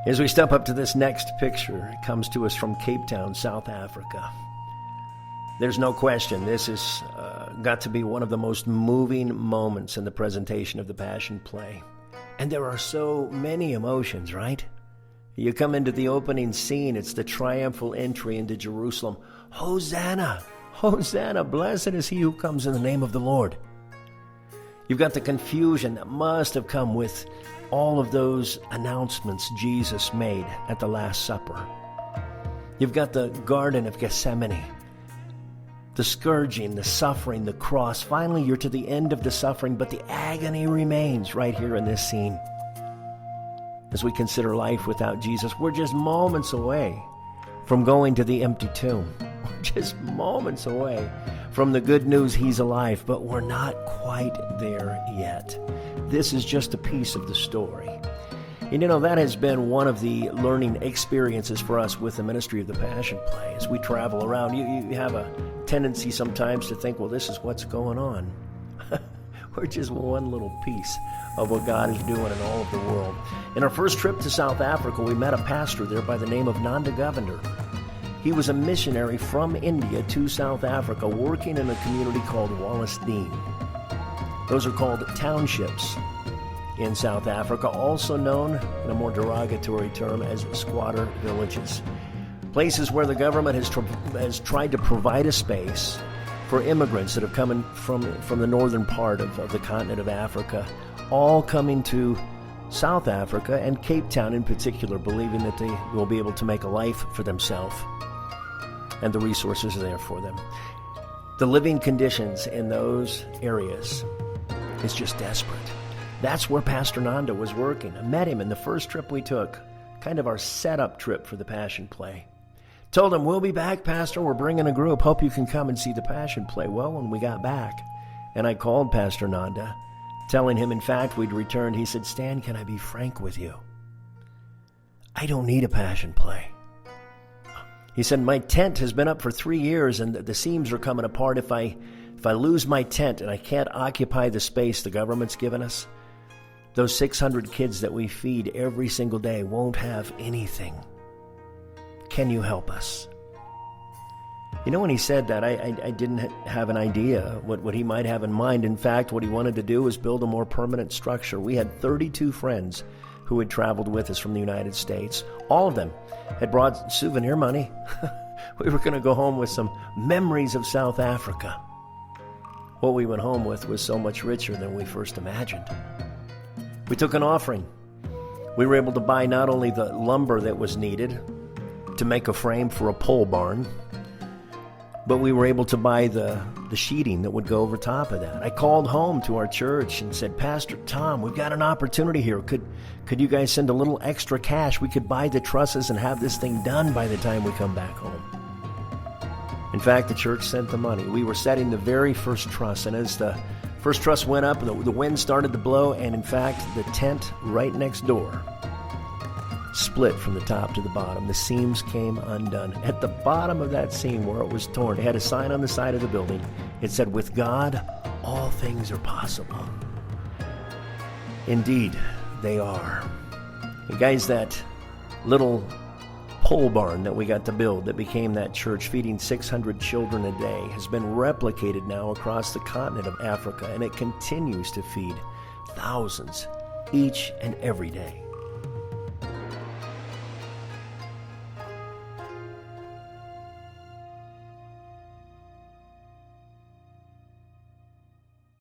As we step up to this next picture, it comes to us from Cape Town, South Africa. There's no question this has got to be one of the most moving moments in the presentation of the Passion Play. And there are so many emotions, right? You come into the opening scene, it's the triumphal entry into Jerusalem. Hosanna! Hosanna! Blessed is he who comes in the name of the Lord. You've got the confusion that must have come with all of those announcements Jesus made at the Last Supper. You've got the Garden of Gethsemane, the scourging, the suffering, the cross. Finally, you're to the end of the suffering, but the agony remains right here in this scene. As we consider life without Jesus, we're just moments away from going to the empty tomb. We're just moments away from the good news he's alive, but we're not quite there yet. This is just a piece of the story. And that has been one of the learning experiences for us with the ministry of the Passion Play. As we travel around, you have a tendency sometimes to think, well, this is what's going on. We're just one little piece of what God is doing in all of the world. In our first trip to South Africa, we met a pastor there by the name of Nanda Govender. He was a missionary from India to South Africa, working in a community called Wallasdene. Those are called townships in South Africa, also known in a more derogatory term as squatter villages. Places where the government has tried to provide a space for immigrants that have come in from the northern part of the continent of Africa, all coming to South Africa and Cape Town in particular, believing that they will be able to make a life for themselves, and the resources are there for them. The living conditions in those areas is just desperate. That's where Pastor Nanda was working. I met him in the first trip we took, kind of our setup trip for the Passion Play. Told him, we'll be back, Pastor. We're bringing a group. Hope you can come and see the Passion Play. Well, when we got back, and I called Pastor Nanda, telling him, in fact, we'd returned, he said, Stan, can I be frank with you? I don't need a Passion Play. He said, my tent has been up for 3 years, and the seams are coming apart. If I lose my tent and I can't occupy the space the government's given us, those 600 kids that we feed every single day won't have anything. Can you help us? When he said that, I didn't have an idea what he might have in mind. In fact, what he wanted to do was build a more permanent structure. We had 32 friends who had traveled with us from the United States. All of them had brought souvenir money. We were going to go home with some memories of South Africa. What we went home with was so much richer than we first imagined. We took an offering. We were able to buy not only the lumber that was needed to make a frame for a pole barn, but we were able to buy the sheeting that would go over top of that. I called home to our church and said, Pastor Tom, we've got an opportunity here. Could you guys send a little extra cash? We could buy the trusses and have this thing done by the time we come back home. In fact, the church sent the money. We were setting the very first truss, and as the first truss went up, the wind started to blow, and in fact, the tent right next door split from the top to the bottom. The seams came undone. At the bottom of that seam where it was torn, it had a sign on the side of the building. It said, with God, all things are possible. Indeed, they are. And guys, that little pole barn that we got to build that became that church feeding 600 children a day has been replicated now across the continent of Africa, and it continues to feed thousands each and every day.